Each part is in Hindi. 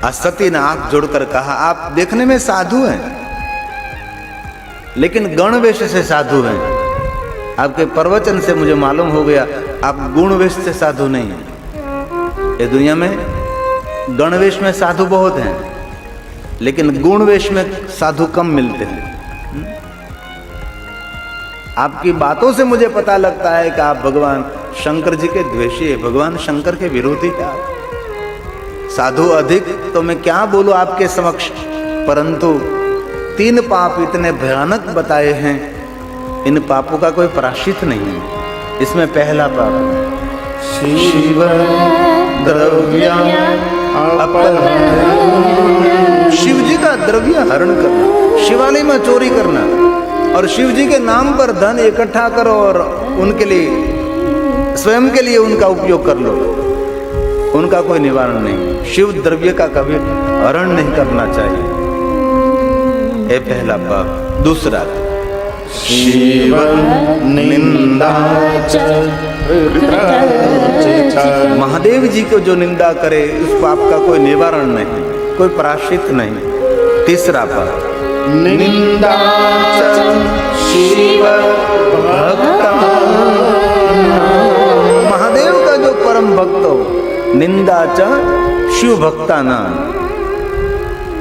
सती ने आंख जोड़कर कहा, आप देखने में साधु हैं लेकिन गण वेश से साधु हैं। आपके प्रवचन से मुझे मालूम हो गया आप गुण वेश से साधु नहीं हैं। ये दुनिया में गण वेश में साधु बहुत हैं लेकिन गुण वेश में साधु कम मिलते हैं। आपकी बातों से मुझे पता लगता है कि आप भगवान शंकर जी के द्वेषी है, भगवान शंकर के विरोधी हैं। साधु अधिक तो मैं क्या बोलूं आपके समक्ष, परंतु 3 पाप इतने भयानक बताए हैं, इन पापों का कोई प्रायश्चित नहीं है। इसमें पहला पाप शिव द्रव्य अपहरण, शिव जी का द्रव्य हरण करना, शिवालय में चोरी करना और शिव जी के नाम पर धन इकट्ठा करो और उनके लिए स्वयं के लिए उनका उपयोग कर लो, उनका कोई निवारण नहीं। शिव द्रव्य का कभी हरण नहीं करना चाहिए, ये पहला पाप। दूसरा शिव निंदा, महादेव जी को जो निंदा करे उस पाप का कोई निवारण नहीं, कोई प्रायश्चित नहीं। तीसरा पाप निंदा शिव भक्ता, महादेव का जो परम भक्त हो, निंदा च शिव भक्ता ना,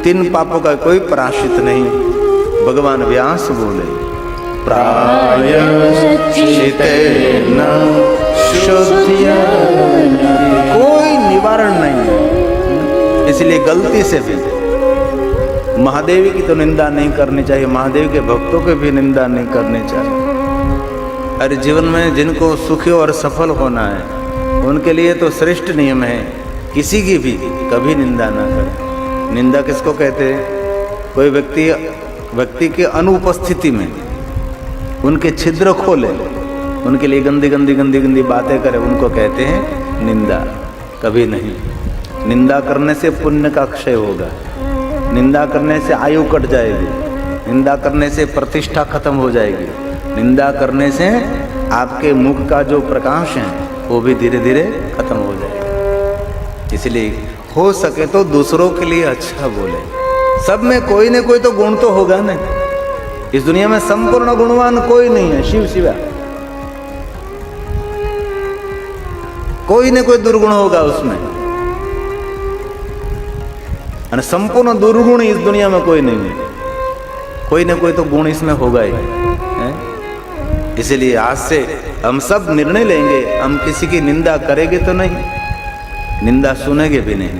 3 पापों का कोई प्रायश्चित नहीं। भगवान व्यास बोले प्रायश्चितेन शुद्धिया, कोई निवारण नहीं है। इसलिए गलती से भी महादेव की तो निंदा नहीं करनी चाहिए, महादेव के भक्तों की भी निंदा नहीं करनी चाहिए। अरे जीवन में जिनको सुखी और सफल होना है उनके लिए तो श्रेष्ठ नियम है किसी की भी कभी निंदा ना करें। निंदा किसको कहते हैं? कोई व्यक्ति की अनुपस्थिति में उनके छिद्र खोले, उनके लिए गंदी गंदी गंदी गंदी बातें करे, उनको कहते हैं निंदा। कभी नहीं। निंदा करने से पुण्य का क्षय होगा, निंदा करने से आयु कट जाएगी, निंदा करने से प्रतिष्ठा खत्म हो जाएगी, निंदा करने से आपके मुख का जो प्रकाश है वो भी धीरे धीरे खत्म हो जाएगा। इसलिए हो सके तो दूसरों के लिए अच्छा बोले। सब में कोई न कोई तो गुण तो होगा ना। इस दुनिया में संपूर्ण गुणवान कोई नहीं है, शिव शिवा। कोई न कोई दुर्गुण होगा उसमें, और संपूर्ण दुर्गुण इस दुनिया में कोई नहीं है। कोई न कोई तो गुण इसमें होगा ही है। इसलिए आज से हम सब निर्णय लेंगे, हम किसी की निंदा करेंगे तो नहीं, निंदा सुनेंगे भी नहीं।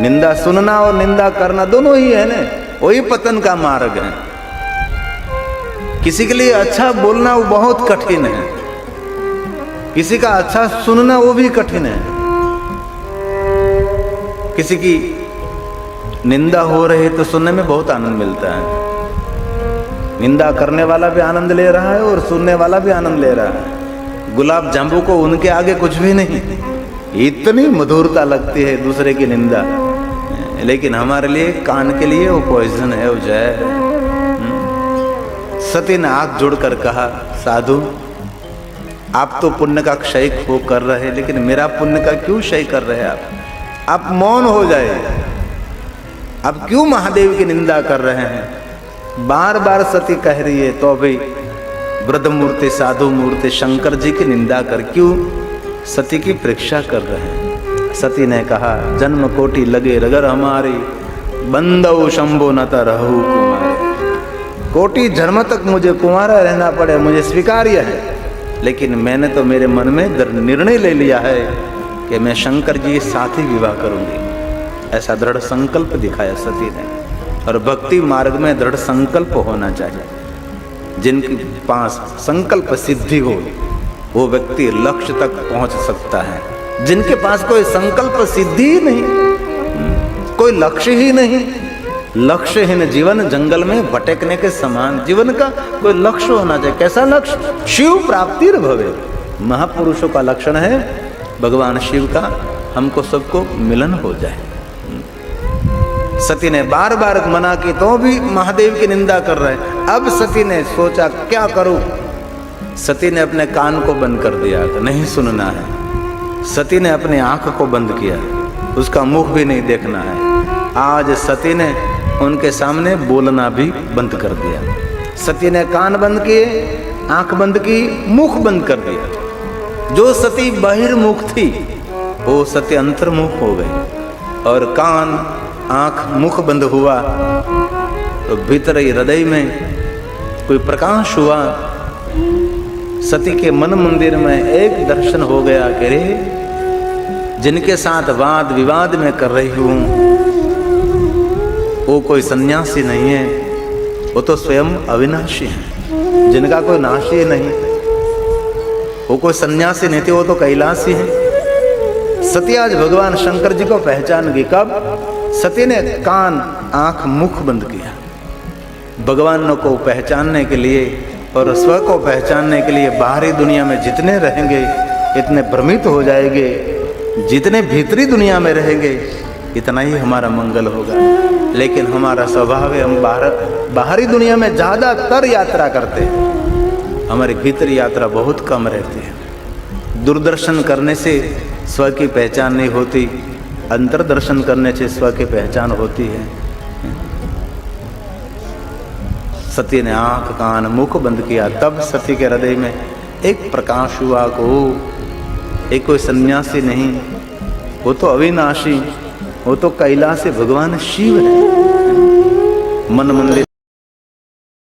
निंदा सुनना और निंदा करना दोनों ही है ना, वही पतन का मार्ग है। किसी के लिए अच्छा बोलना वो बहुत कठिन है, किसी का अच्छा सुनना वो भी कठिन है। किसी की निंदा हो रही तो सुनने में बहुत आनंद मिलता है। निंदा करने वाला भी आनंद ले रहा है और सुनने वाला भी आनंद ले रहा है। गुलाब जामुन को उनके आगे कुछ भी नहीं, इतनी मधुरता लगती है दूसरे की निंदा, लेकिन हमारे लिए कान के लिए वो पॉइजन है, वो जहर है। सती ने हाथ जोड़कर कहा, साधु आप तो पुण्य का क्षय हो कर रहे हैं, लेकिन मेरा पुण्य का क्यों क्षय कर रहे हैं आप मौन हो जाए। आप क्यों महादेव की निंदा कर रहे हैं? बार बार सती कह रही है तो भी वृद्ध मूर्ति साधु मूर्ति शंकर जी की निंदा कर क्यों सती की परीक्षा कर रहे हैं? सती ने कहा, जन्म कोटि लगे रगर हमारी, बंदो शंभो न रहू कुमार। कोटि जन्म तक मुझे कुंवारा रहना पड़े, मुझे स्वीकार्य है, लेकिन मैंने तो मेरे मन में निर्णय ले लिया है कि मैं शंकर जी के साथ ही विवाह करूंगी। ऐसा दृढ़ संकल्प दिखाया सती ने। और भक्ति मार्ग में दृढ़ संकल्प होना चाहिए। जिनके पास संकल्प सिद्धि हो वो व्यक्ति लक्ष्य तक पहुंच सकता है। जिनके पास कोई संकल्प सिद्धि ही नहीं, कोई लक्ष्य ही नहीं, लक्ष्यहीन जीवन जंगल में भटकने के समान। जीवन का कोई लक्ष्य होना चाहिए। कैसा लक्ष्य? शिव प्राप्ति भवे। महापुरुषों का लक्षण है भगवान शिव का हमको सबको मिलन हो जाए। सती ने बार बार मना की तो भी महादेव की निंदा कर रहे। अब सती ने सोचा क्या करूं। सती ने अपने कान को बंद कर दिया, नहीं सुनना है। सती ने अपनी आंख को बंद किया, उसका मुख भी नहीं देखना है। आज सती ने उनके सामने बोलना भी बंद कर दिया। सती ने कान बंद किए, आंख बंद की, मुख बंद कर दिया। जो सती बहिर्मुख थी वो सती अंतर्मुख हो गई। और कान, आंख, मुख बंद हुआ तो भीतर ही हृदय में कोई प्रकाश हुआ। सती के मन मंदिर में एक दर्शन हो गया कि रे, जिनके साथ वाद विवाद में कर रही हूं वो कोई सन्यासी नहीं है, वो तो स्वयं अविनाशी है, जिनका कोई नाशी नहीं। वो कोई सन्यासी नहीं थे, वो तो कैलाशी है। सती आज भगवान शंकर जी को पहचान गई। कब? सती ने कान, आंख, मुख बंद किया। भगवान को पहचानने के लिए और स्व को पहचानने के लिए बाहरी दुनिया में जितने रहेंगे इतने भ्रमित हो जाएंगे, जितने भीतरी दुनिया में रहेंगे इतना ही हमारा मंगल होगा। लेकिन हमारा स्वभाव है, हम बाहरी दुनिया में ज़्यादातर यात्रा करते हैं, हमारी भीतरी यात्रा बहुत कम रहती है। दूरदर्शन करने से स्व की पहचान नहीं होती, अंतर्दर्शन करने से स्व की पहचान होती है। सती ने आंख, कान, मुख बंद किया, तब सती के हृदय में एक प्रकाश हुआ को एक कोई सन्यासी नहीं, वो तो अविनाशी, वो तो कैलाश भगवान शिव है। मन मंदिर